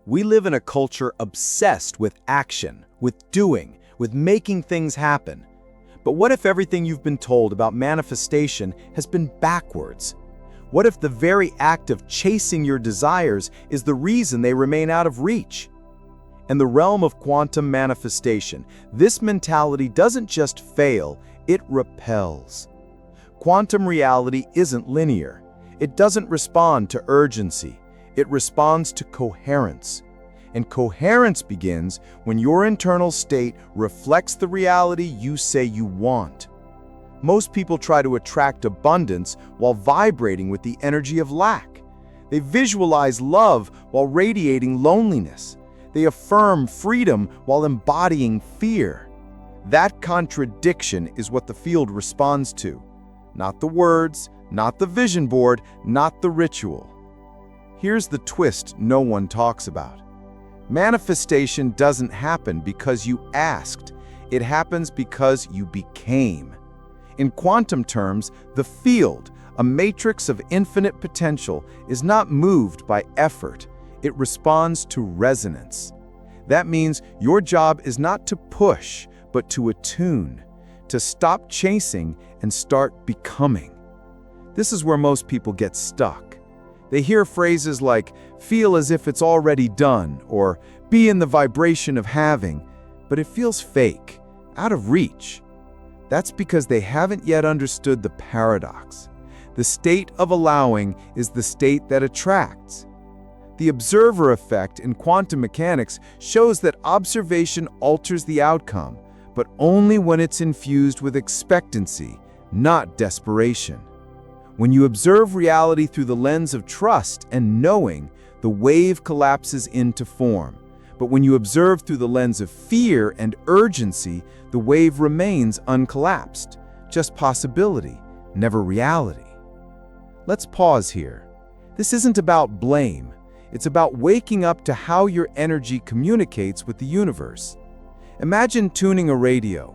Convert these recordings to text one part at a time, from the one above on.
We live in a culture obsessed with action, with doing, with making things happen. But what if everything you've been told about manifestation has been backwards? What if the very act of chasing your desires is the reason they remain out of reach? In the realm of quantum manifestation, this mentality doesn't just fail, it repels. Quantum reality isn't linear. It doesn't respond to urgency. It responds to coherence. And coherence begins when your internal state reflects the reality you say you want. Most people try to attract abundance while vibrating with the energy of lack. They visualize love while radiating loneliness. They affirm freedom while embodying fear. That contradiction is what the field responds to. Not the words, not the vision board, not the ritual. Here's the twist no one talks about. Manifestation doesn't happen because you asked. It happens because you became. In quantum terms, the field, a matrix of infinite potential, is not moved by effort. It responds to resonance. That means your job is not to push, but to attune, to stop chasing and start becoming. This is where most people get stuck. They hear phrases like, feel as if it's already done, or be in the vibration of having, but it feels fake, out of reach. That's because they haven't yet understood the paradox. The state of allowing is the state that attracts. The observer effect in quantum mechanics shows that observation alters the outcome, but only when it's infused with expectancy, not desperation. When you observe reality through the lens of trust and knowing, the wave collapses into form. But when you observe through the lens of fear and urgency, the wave remains uncollapsed, just possibility, never reality. Let's pause here. This isn't about blame. It's about waking up to how your energy communicates with the universe. Imagine tuning a radio.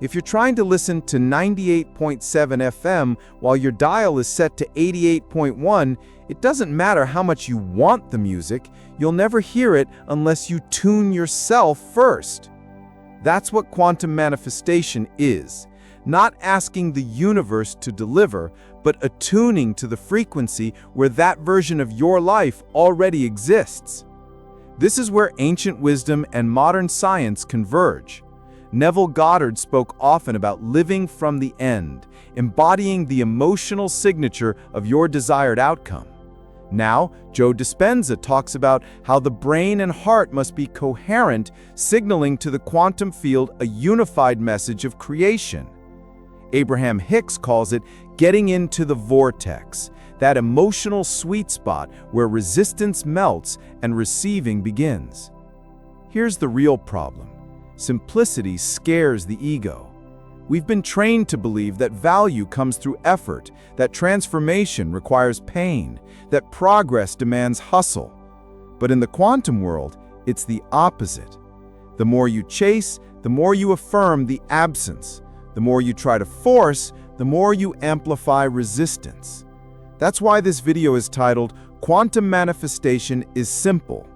If you're trying to listen to 98.7 FM while your dial is set to 88.1, it doesn't matter how much you want the music, you'll never hear it unless you tune yourself first. That's what quantum manifestation is. Not asking the universe to deliver, but attuning to the frequency where that version of your life already exists. This is where ancient wisdom and modern science converge. Neville Goddard spoke often about living from the end, embodying the emotional signature of your desired outcome. Now, Joe Dispenza talks about how the brain and heart must be coherent, signaling to the quantum field a unified message of creation. Abraham Hicks calls it getting into the vortex, that emotional sweet spot where resistance melts and receiving begins. Here's the real problem. Simplicity scares the ego. We've been trained to believe that value comes through effort, that transformation requires pain, that progress demands hustle. But in the quantum world, it's the opposite. The more you chase, the more you affirm the absence. The more you try to force, the more you amplify resistance. That's why this video is titled, Quantum Manifestation is Simple.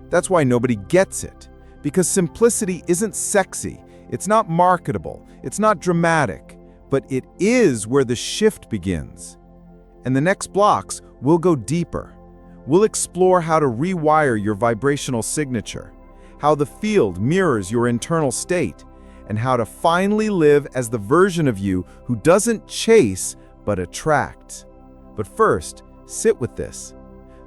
That's why nobody gets it. Because simplicity isn't sexy, it's not marketable, it's not dramatic, but it is where the shift begins. In the next blocks, we'll go deeper. We'll explore how to rewire your vibrational signature, how the field mirrors your internal state, and how to finally live as the version of you who doesn't chase, but attracts. But first, sit with this.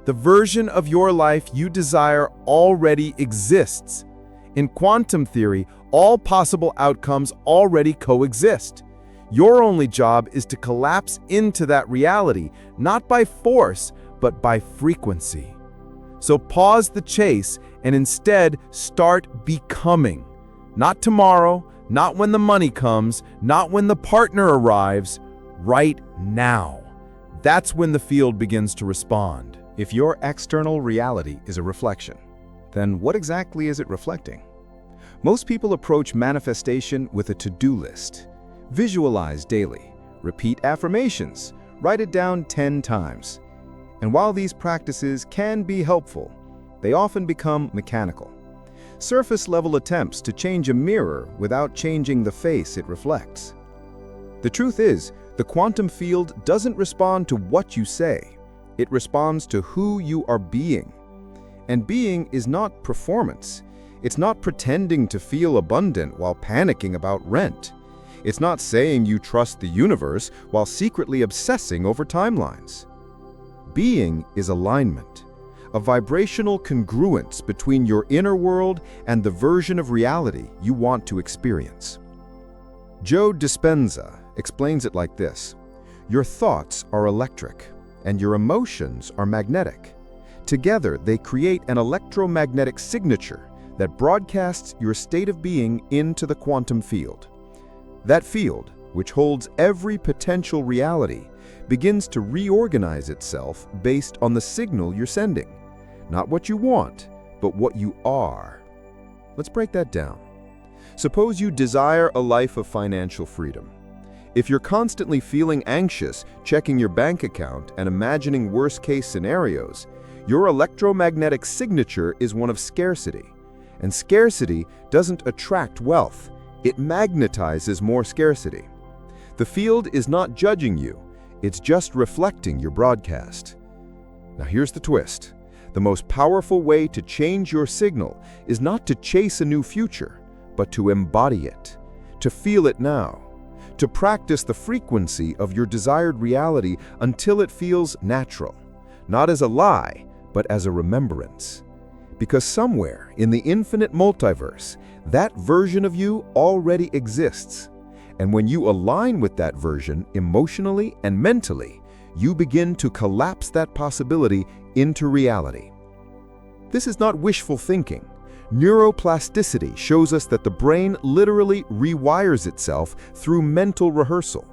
The version of your life you desire already exists. In quantum theory, all possible outcomes already coexist. Your only job is to collapse into that reality, not by force, but by frequency. So pause the chase and instead start becoming. Not tomorrow, not when the money comes, not when the partner arrives, right now. That's when the field begins to respond. If your external reality is a reflection, then what exactly is it reflecting? Most people approach manifestation with a to-do list. Visualize daily, repeat affirmations, write it down 10 times. And while these practices can be helpful, they often become mechanical. Surface-level attempts to change a mirror without changing the face it reflects. The truth is, the quantum field doesn't respond to what you say. It responds to who you are being. And being is not performance. It's not pretending to feel abundant while panicking about rent. It's not saying you trust the universe while secretly obsessing over timelines. Being is alignment, a vibrational congruence between your inner world and the version of reality you want to experience. Joe Dispenza explains it like this: your thoughts are electric, and your emotions are magnetic. Together, they create an electromagnetic signature that broadcasts your state of being into the quantum field. That field, which holds every potential reality, begins to reorganize itself based on the signal you're sending. Not what you want, but what you are. Let's break that down. Suppose you desire a life of financial freedom. If you're constantly feeling anxious, checking your bank account, and imagining worst-case scenarios, your electromagnetic signature is one of scarcity. And scarcity doesn't attract wealth. It magnetizes more scarcity. The field is not judging you. It's just reflecting your broadcast. Now here's the twist. The most powerful way to change your signal is not to chase a new future, but to embody it, to feel it now, to practice the frequency of your desired reality until it feels natural, not as a lie, but as a remembrance. Because somewhere in the infinite multiverse, that version of you already exists. And when you align with that version emotionally and mentally, you begin to collapse that possibility into reality. This is not wishful thinking. Neuroplasticity shows us that the brain literally rewires itself through mental rehearsal.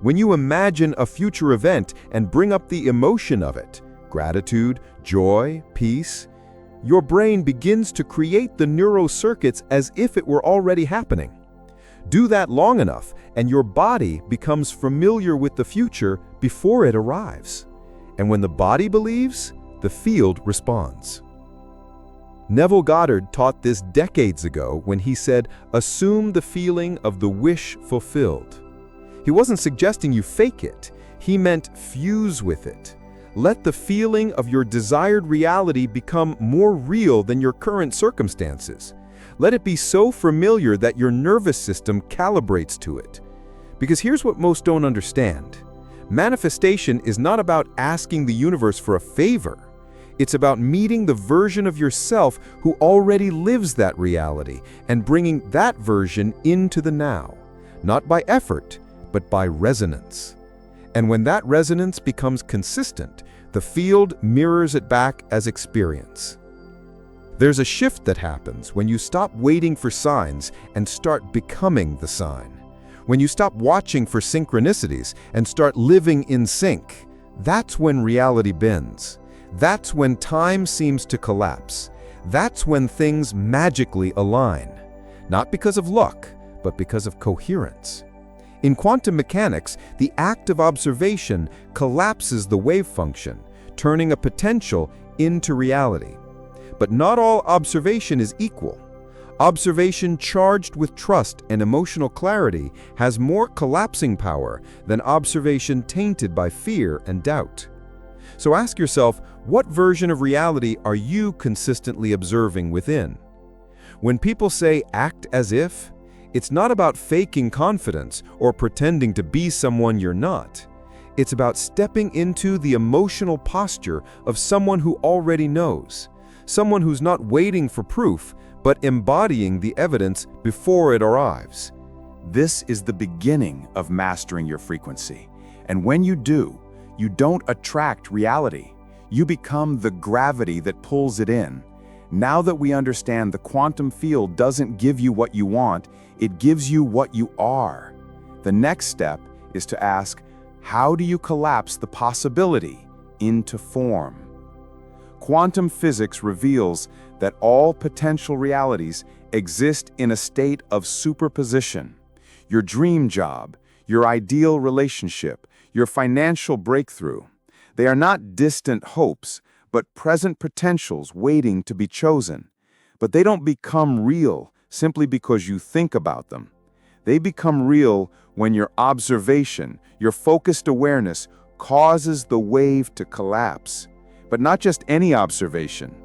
When you imagine a future event and bring up the emotion of it, gratitude, joy, peace, your brain begins to create the neural circuits as if it were already happening. Do that long enough, and your body becomes familiar with the future before it arrives. And when the body believes, the field responds. Neville Goddard taught this decades ago when he said, "Assume the feeling of the wish fulfilled." He wasn't suggesting you fake it. He meant fuse with it. Let the feeling of your desired reality become more real than your current circumstances. Let it be so familiar that your nervous system calibrates to it. Because here's what most don't understand. Manifestation is not about asking the universe for a favor. It's about meeting the version of yourself who already lives that reality and bringing that version into the now, not by effort, but by resonance. And when that resonance becomes consistent, the field mirrors it back as experience. There's a shift that happens when you stop waiting for signs and start becoming the sign. When you stop watching for synchronicities and start living in sync, that's when reality bends. That's when time seems to collapse. That's when things magically align. Not because of luck, but because of coherence. In quantum mechanics, the act of observation collapses the wave function, turning a potential into reality. But not all observation is equal. Observation charged with trust and emotional clarity has more collapsing power than observation tainted by fear and doubt. So ask yourself, what version of reality are you consistently observing within? When people say act as if, it's not about faking confidence or pretending to be someone you're not. It's about stepping into the emotional posture of someone who already knows, someone who's not waiting for proof, but embodying the evidence before it arrives. This is the beginning of mastering your frequency. And when you do, you don't attract reality. You become the gravity that pulls it in. Now that we understand the quantum field doesn't give you what you want, it gives you what you are. The next step is to ask, how do you collapse the possibility into form? Quantum physics reveals that all potential realities exist in a state of superposition. Your dream job, your ideal relationship, your financial breakthrough. They are not distant hopes, but present potentials waiting to be chosen. But they don't become real simply because you think about them. They become real when your observation, your focused awareness, causes the wave to collapse. But not just any observation.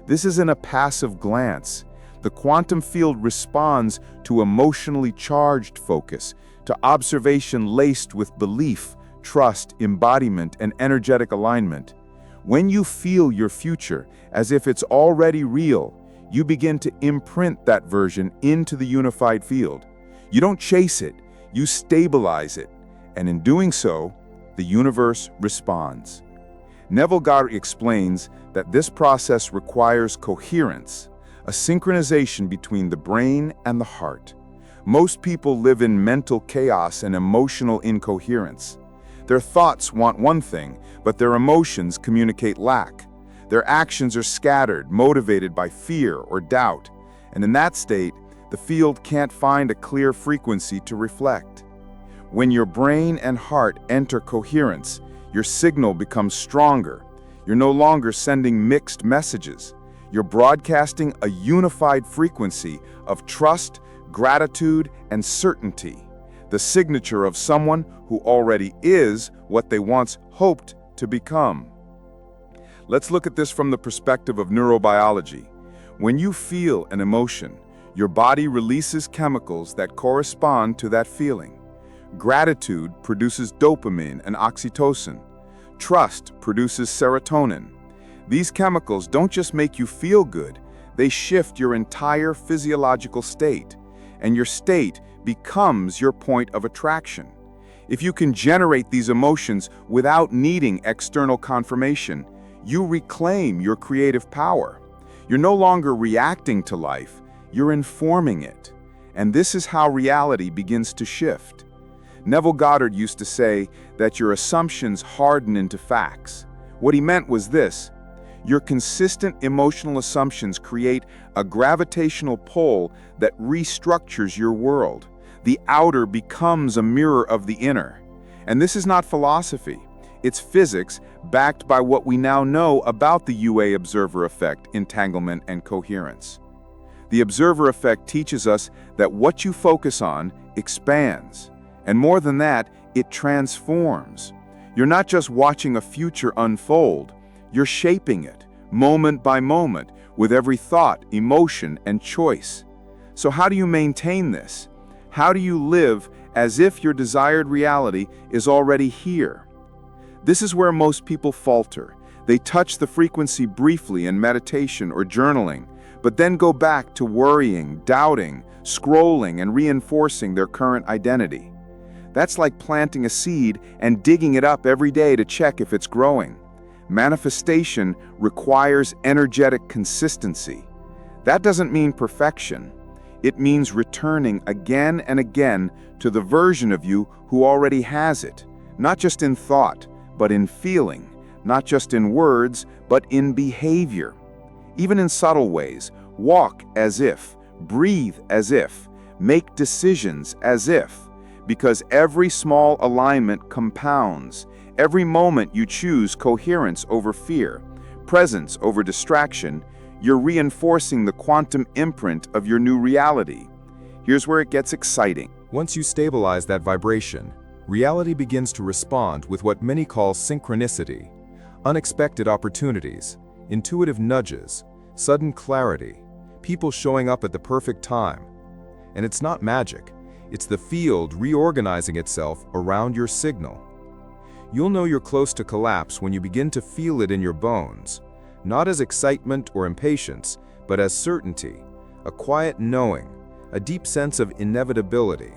This isn't a passive glance. The quantum field responds to emotionally charged focus, to observation laced with belief, trust, embodiment, and energetic alignment. When you feel your future as if it's already real, you begin to imprint that version into the unified field. You don't chase it, you stabilize it. And in doing so, the universe responds. Neville Goddard explains that this process requires coherence, a synchronization between the brain and the heart. Most people live in mental chaos and emotional incoherence. Their thoughts want one thing, but their emotions communicate lack. Their actions are scattered, motivated by fear or doubt. And in that state, the field can't find a clear frequency to reflect. When your brain and heart enter coherence, your signal becomes stronger. You're no longer sending mixed messages. You're broadcasting a unified frequency of trust, gratitude, and certainty, the signature of someone who already is what they once hoped to become. Let's look at this from the perspective of neurobiology. When you feel an emotion, your body releases chemicals that correspond to that feeling. Gratitude produces dopamine and oxytocin. Trust produces serotonin. These chemicals don't just make you feel good, they shift your entire physiological state, and your state becomes your point of attraction. If you can generate these emotions without needing external confirmation, you reclaim your creative power. You're no longer reacting to life, you're informing it. And this is how reality begins to shift. Neville Goddard used to say that your assumptions harden into facts. What he meant was this: your consistent emotional assumptions create a gravitational pull that restructures your world. The outer becomes a mirror of the inner. And this is not philosophy. It's physics backed by what we now know about the UA observer effect, entanglement, and coherence. The observer effect teaches us that what you focus on expands. And more than that, it transforms. You're not just watching a future unfold, you're shaping it, moment by moment, with every thought, emotion, and choice. So how do you maintain this? How do you live as if your desired reality is already here? This is where most people falter. They touch the frequency briefly in meditation or journaling, but then go back to worrying, doubting, scrolling, and reinforcing their current identity. That's like planting a seed and digging it up every day to check if it's growing. Manifestation requires energetic consistency. That doesn't mean perfection. It means returning again and again to the version of you who already has it, not just in thought, but in feeling, not just in words, but in behavior. Even in subtle ways, walk as if, breathe as if, make decisions as if. Because every small alignment compounds. Every moment you choose coherence over fear, presence over distraction, you're reinforcing the quantum imprint of your new reality. Here's where it gets exciting. Once you stabilize that vibration, reality begins to respond with what many call synchronicity, unexpected opportunities, intuitive nudges, sudden clarity, people showing up at the perfect time. And it's not magic. It's the field reorganizing itself around your signal. You'll know you're close to collapse when you begin to feel it in your bones, not as excitement or impatience, but as certainty, a quiet knowing, a deep sense of inevitability.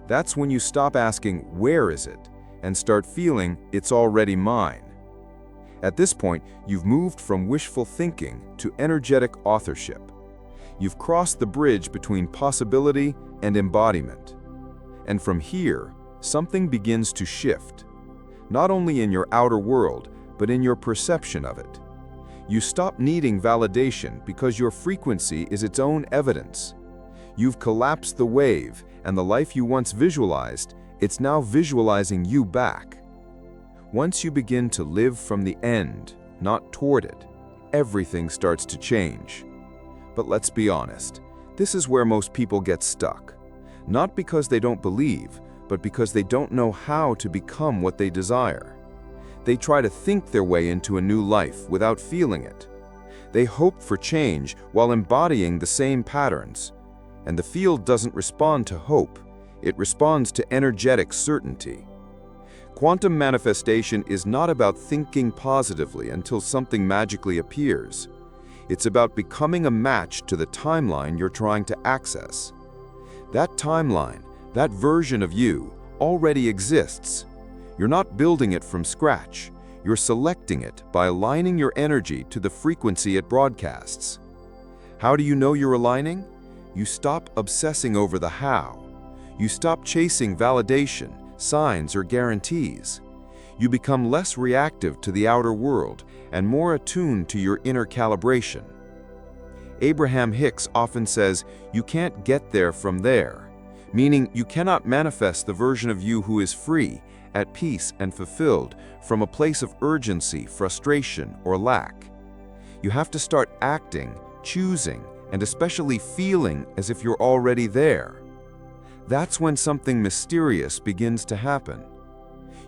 That's when you stop asking, "Where is it?" and start feeling, "It's already mine." At this point, you've moved from wishful thinking to energetic authorship. You've crossed the bridge between possibility and embodiment. And from here, something begins to shift, not only in your outer world, but in your perception of it. You stop needing validation because your frequency is its own evidence. You've collapsed the wave, and the life you once visualized, it's now visualizing you back. Once you begin to live from the end, not toward it, everything starts to change. But let's be honest, this is where most people get stuck. Not because they don't believe, but because they don't know how to become what they desire. They try to think their way into a new life without feeling it. They hope for change while embodying the same patterns. And the field doesn't respond to hope, it responds to energetic certainty. Quantum manifestation is not about thinking positively until something magically appears. It's about becoming a match to the timeline you're trying to access. That timeline, that version of you, already exists. You're not building it from scratch. You're selecting it by aligning your energy to the frequency it broadcasts. How do you know you're aligning? You stop obsessing over the how. You stop chasing validation, signs, or guarantees. You become less reactive to the outer world and more attuned to your inner calibration. Abraham Hicks often says, "You can't get there from there," meaning you cannot manifest the version of you who is free, at peace, and fulfilled from a place of urgency, frustration, or lack. You have to start acting, choosing, and especially feeling as if you're already there. That's when something mysterious begins to happen.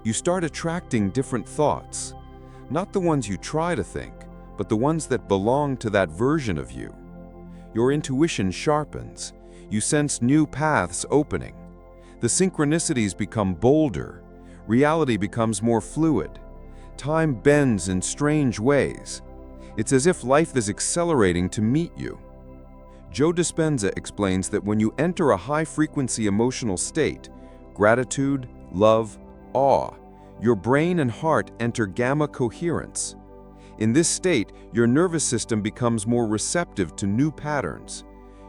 You start attracting different thoughts, not the ones you try to think, but the ones that belong to that version of you. Your intuition sharpens. You sense new paths opening. The synchronicities become bolder. Reality becomes more fluid. Time bends in strange ways. It's as if life is accelerating to meet you. Joe Dispenza explains that when you enter a high-frequency emotional state, gratitude, love, awe, your brain and heart enter gamma coherence. In this state, your nervous system becomes more receptive to new patterns.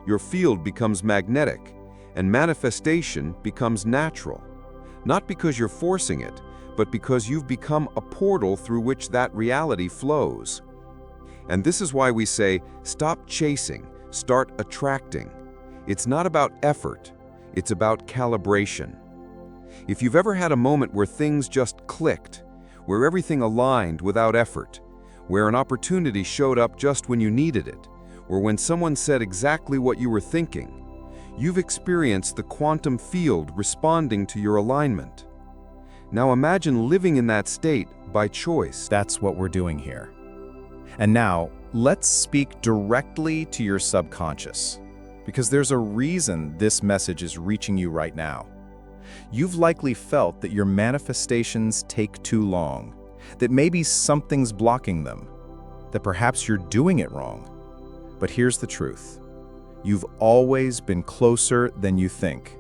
Your field becomes magnetic, and manifestation becomes natural. Not because you're forcing it, but because you've become a portal through which that reality flows. And this is why we say, stop chasing, start attracting. It's not about effort, it's about calibration. If you've ever had a moment where things just clicked, where everything aligned without effort, where an opportunity showed up just when you needed it, or when someone said exactly what you were thinking, you've experienced the quantum field responding to your alignment. Now imagine living in that state by choice. That's what we're doing here. And now, let's speak directly to your subconscious, because there's a reason this message is reaching you right now. You've likely felt that your manifestations take too long, that maybe something's blocking them, that perhaps you're doing it wrong. But here's the truth. You've always been closer than you think.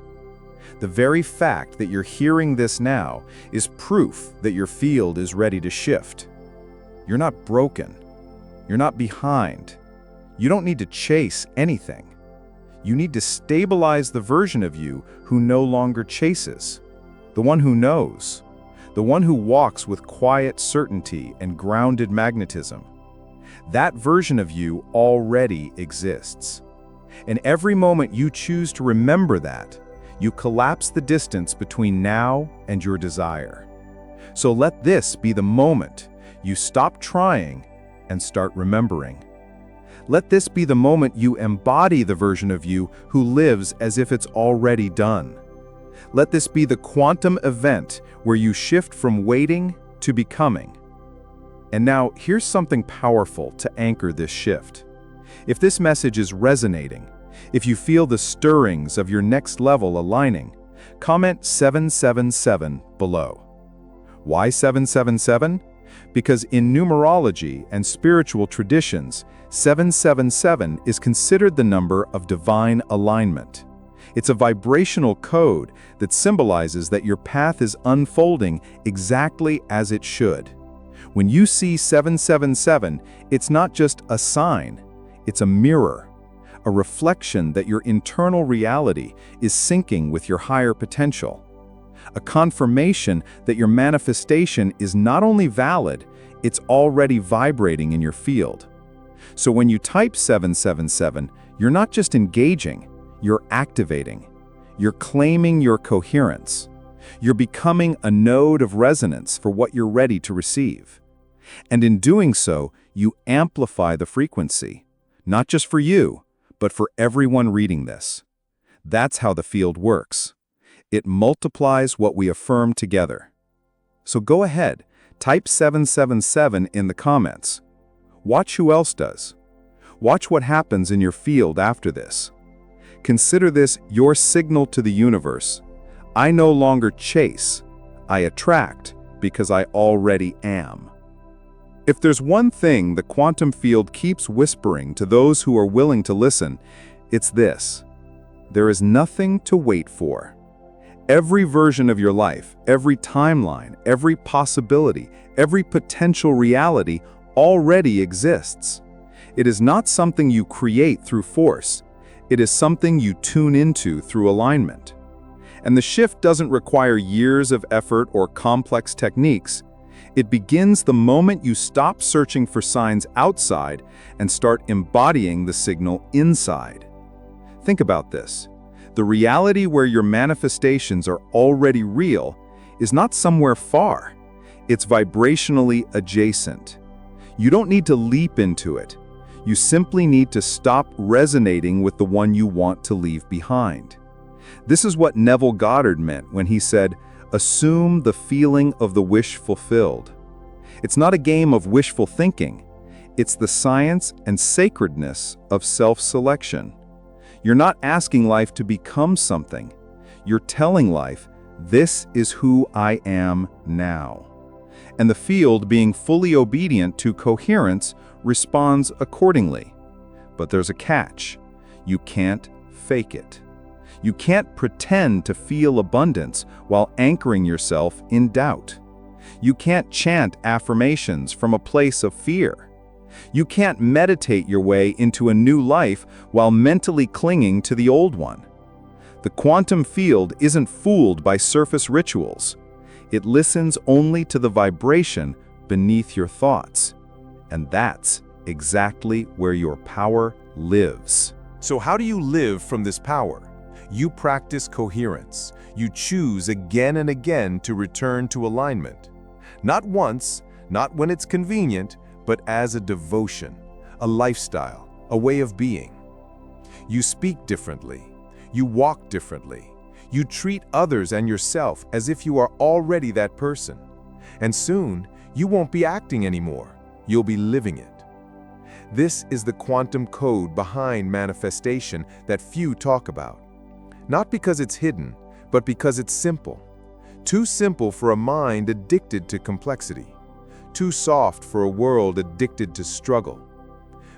The very fact that you're hearing this now is proof that your field is ready to shift. You're not broken. You're not behind. You don't need to chase anything. You need to stabilize the version of you who no longer chases, the one who knows, the one who walks with quiet certainty and grounded magnetism. That version of you already exists. And every moment you choose to remember that, you collapse the distance between now and your desire. So let this be the moment you stop trying and start remembering. Let this be the moment you embody the version of you who lives as if it's already done. Let this be the quantum event where you shift from waiting to becoming. And now, here's something powerful to anchor this shift. If this message is resonating, if you feel the stirrings of your next level aligning, comment 777 below. Why 777? Because in numerology and spiritual traditions, 777 is considered the number of divine alignment. It's a vibrational code that symbolizes that your path is unfolding exactly as it should. When you see 777, it's not just a sign, it's a mirror, a reflection that your internal reality is syncing with your higher potential. A confirmation that your manifestation is not only valid, it's already vibrating in your field. So when you type 777, you're not just engaging, you're activating. You're claiming your coherence. You're becoming a node of resonance for what you're ready to receive. And in doing so, you amplify the frequency, not just for you, but for everyone reading this. That's how the field works. It multiplies what we affirm together. So go ahead, type 777 in the comments. Watch who else does. Watch what happens in your field after this. Consider this your signal to the universe. I no longer chase, I attract because I already am. If there's one thing the quantum field keeps whispering to those who are willing to listen, it's this: there is nothing to wait for. Every version of your life, every timeline, every possibility, every potential reality already exists. It is not something you create through force. It is something you tune into through alignment. And the shift doesn't require years of effort or complex techniques. It begins the moment you stop searching for signs outside and start embodying the signal inside. Think about this. The reality where your manifestations are already real is not somewhere far. It's vibrationally adjacent. You don't need to leap into it. You simply need to stop resonating with the one you want to leave behind. This is what Neville Goddard meant when he said, "Assume the feeling of the wish fulfilled." It's not a game of wishful thinking. It's the science and sacredness of self-selection. You're not asking life to become something. You're telling life, this is who I am now. And the field, being fully obedient to coherence, responds accordingly. But there's a catch. You can't fake it. You can't pretend to feel abundance while anchoring yourself in doubt. You can't chant affirmations from a place of fear. You can't meditate your way into a new life while mentally clinging to the old one. The quantum field isn't fooled by surface rituals. It listens only to the vibration beneath your thoughts. And that's exactly where your power lives. So how do you live from this power? You practice coherence. You choose again and again to return to alignment. Not once, not when it's convenient, but as a devotion, a lifestyle, a way of being. You speak differently. You walk differently. You treat others and yourself as if you are already that person. And soon, you won't be acting anymore. You'll be living it. This is the quantum code behind manifestation that few talk about. Not because it's hidden, but because it's simple. Too simple for a mind addicted to complexity. Too soft for a world addicted to struggle.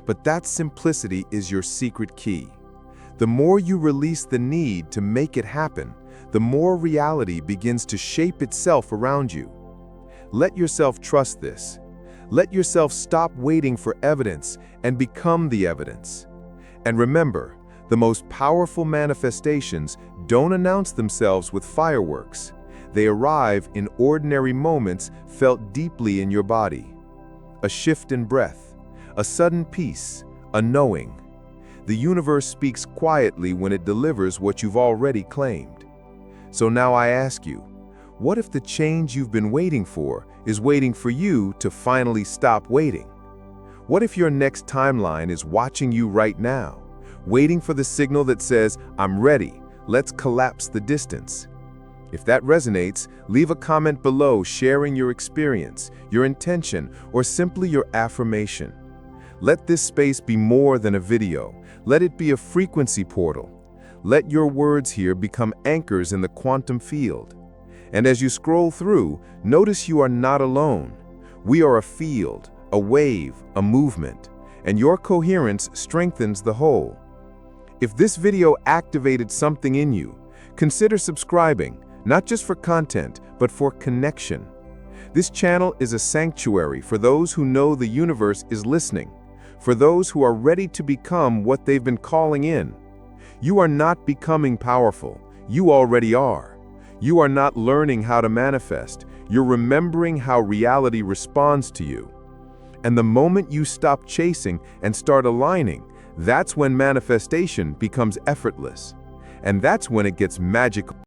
But that simplicity is your secret key. The more you release the need to make it happen, the more reality begins to shape itself around you. Let yourself trust this. Let yourself stop waiting for evidence and become the evidence. And remember, the most powerful manifestations don't announce themselves with fireworks. They arrive in ordinary moments felt deeply in your body. A shift in breath, a sudden peace, a knowing. The universe speaks quietly when it delivers what you've already claimed. So now I ask you, what if the change you've been waiting for is waiting for you to finally stop waiting? What if your next timeline is watching you right now, waiting for the signal that says, "I'm ready, let's collapse the distance"? If that resonates, leave a comment below sharing your experience, your intention, or simply your affirmation. Let this space be more than a video. Let it be a frequency portal. Let your words here become anchors in the quantum field. And as you scroll through, notice you are not alone. We are a field, a wave, a movement, and your coherence strengthens the whole. If this video activated something in you, consider subscribing. Not just for content, but for connection. This channel is a sanctuary for those who know the universe is listening, for those who are ready to become what they've been calling in. You are not becoming powerful. You already are. You are not learning how to manifest. You're remembering how reality responds to you. And the moment you stop chasing and start aligning, that's when manifestation becomes effortless. And that's when it gets magical.